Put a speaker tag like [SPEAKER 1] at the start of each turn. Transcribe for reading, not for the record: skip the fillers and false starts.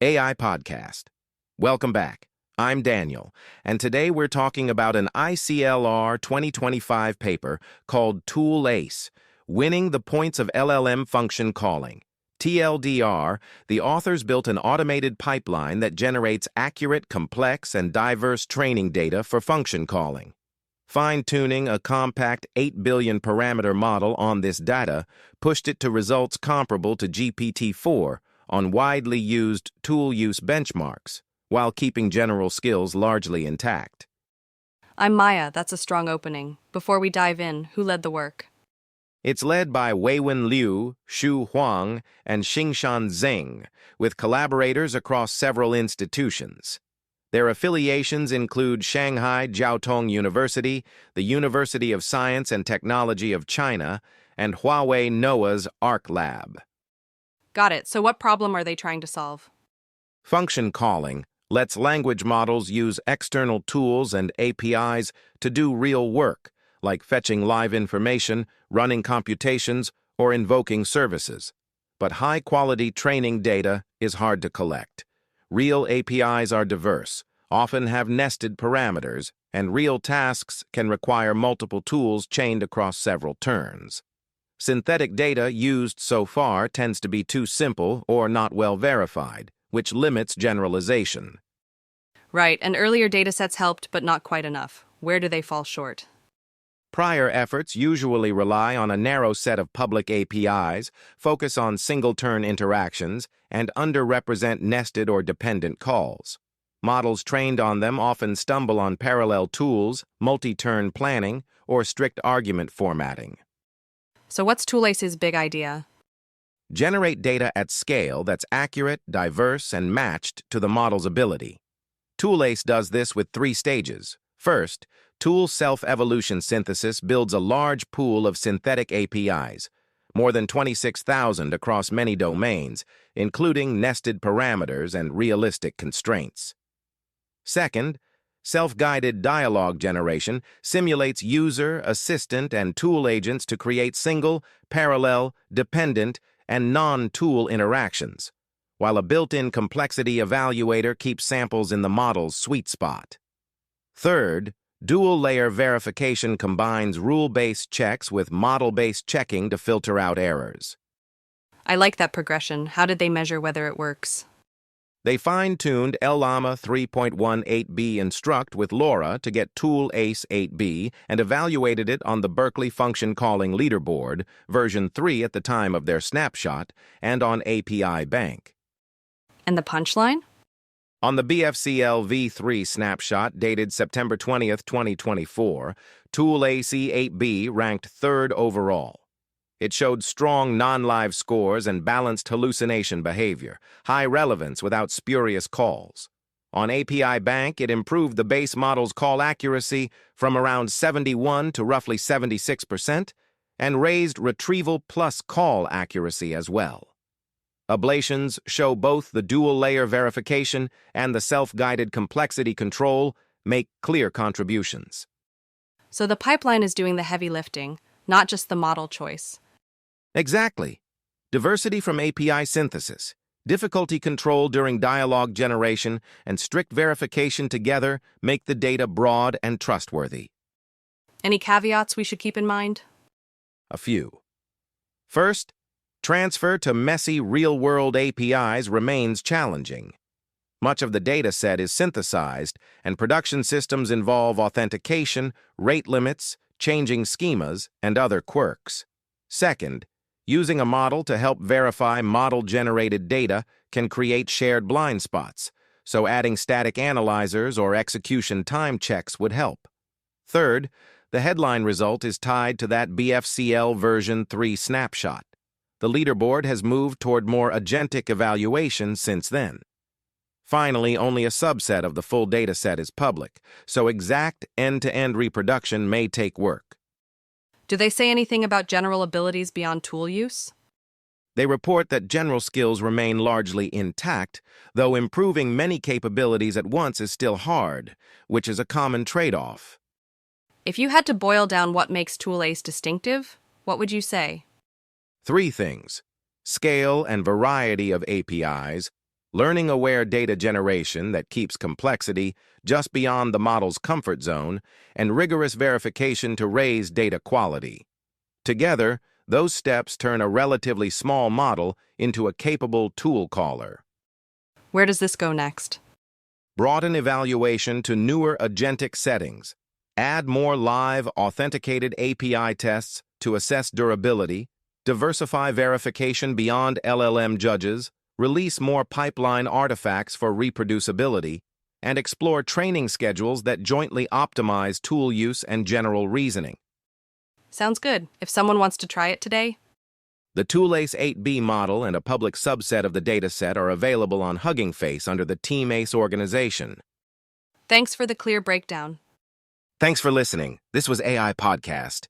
[SPEAKER 1] AI Podcast. Welcome back. I'm Daniel, and today we're talking about an ICLR 2025 paper called ToolACE, Winning the Points of LLM Function Calling. TLDR, the authors built an automated pipeline that generates accurate, complex, and diverse training data for function calling. Fine-tuning a compact 8 billion parameter model on this data pushed it to results comparable to GPT-4 on widely used tool use benchmarks, while keeping general skills largely intact.
[SPEAKER 2] I'm Maya, that's a strong opening. Before we dive in, who led the work?
[SPEAKER 1] It's led by Weiwen Liu, Huang, and Xingshan Zeng, with collaborators across several institutions. Their affiliations include Shanghai Jiaotong University, the University of Science and Technology of China, and Huawei NOAA's ARC Lab.
[SPEAKER 2] Got it. So what problem are they trying to solve?
[SPEAKER 1] Function calling lets language models use external tools and APIs to do real work, like fetching live information, running computations, or invoking services. But high-quality training data is hard to collect. Real APIs are diverse, often have nested parameters, and real tasks can require multiple tools chained across several turns. Synthetic data used so far tends to be too simple or not well verified, which limits generalization.
[SPEAKER 2] Right, and earlier datasets helped, but not quite enough. Where do they fall short?
[SPEAKER 1] Prior efforts usually rely on a narrow set of public APIs, focus on single-turn interactions, and underrepresent nested or dependent calls. Models trained on them often stumble on parallel tools, multi-turn planning, or strict argument formatting.
[SPEAKER 2] So what's ToolACE's big idea?
[SPEAKER 1] Generate data at scale that's accurate, diverse, and matched to the model's ability. ToolACE does this with 3 stages. First, Tool Self-Evolution Synthesis builds a large pool of synthetic APIs, more than 26,000 across many domains, including nested parameters and realistic constraints. Second, Self-Guided Dialogue Generation simulates user, assistant, and tool agents to create single, parallel, dependent, and non-tool interactions, while a built-in complexity evaluator keeps samples in the model's sweet spot. Third, Dual-Layer Verification combines rule-based checks with model-based checking to filter out errors.
[SPEAKER 2] I like that progression. How did they measure whether it works?
[SPEAKER 1] They fine-tuned LLama 3.18b Instruct with LoRa to get ToolACE 8b and evaluated it on the Berkeley Function Calling Leaderboard, version 3 at the time of their snapshot, and on API Bank.
[SPEAKER 2] And the punchline?
[SPEAKER 1] On the BFCL v3 snapshot dated September 20, 2024, ToolACE 8b ranked 3rd overall. It showed strong non-live scores and balanced hallucination behavior, high relevance without spurious calls. On API Bank, it improved the base model's call accuracy from around 71 to roughly 76%, and raised retrieval plus call accuracy as well. Ablations show both the dual-layer verification and the self-guided complexity control make clear contributions.
[SPEAKER 2] So the pipeline is doing the heavy lifting, not just the model choice.
[SPEAKER 1] Exactly. Diversity from API synthesis, difficulty control during dialogue generation, and strict verification together make the data broad and trustworthy.
[SPEAKER 2] Any caveats we should keep in mind?
[SPEAKER 1] A few. First, transfer to messy real-world APIs remains challenging. Much of the data set is synthesized, and production systems involve authentication, rate limits, changing schemas, and other quirks. Second, using a model to help verify model-generated data can create shared blind spots, so adding static analyzers or execution time checks would help. Third, the headline result is tied to that BFCL version 3 snapshot. The leaderboard has moved toward more agentic evaluation since then. Finally, only a subset of the full dataset is public, so exact end-to-end reproduction may take work.
[SPEAKER 2] Do they say anything about general abilities beyond tool use?
[SPEAKER 1] They report that general skills remain largely intact, though improving many capabilities at once is still hard, which is a common trade-off.
[SPEAKER 2] If you had to boil down what makes ToolACE distinctive, what would you say?
[SPEAKER 1] 3 things: scale and variety of APIs, learning-aware data generation that keeps complexity just beyond the model's comfort zone, and rigorous verification to raise data quality. Together, those steps turn a relatively small model into a capable tool caller.
[SPEAKER 2] Where does this go next?
[SPEAKER 1] Broaden evaluation to newer agentic settings. Add more live, authenticated API tests to assess durability, diversify verification beyond LLM judges, release more pipeline artifacts for reproducibility, and explore training schedules that jointly optimize tool use and general reasoning.
[SPEAKER 2] Sounds good. If someone wants to try it today,
[SPEAKER 1] The ToolACE 8B model and a public subset of the dataset are available on Hugging Face under the TeamACE organization.
[SPEAKER 2] thanks for the clear breakdown.
[SPEAKER 1] Thanks for listening. This was AI Podcast.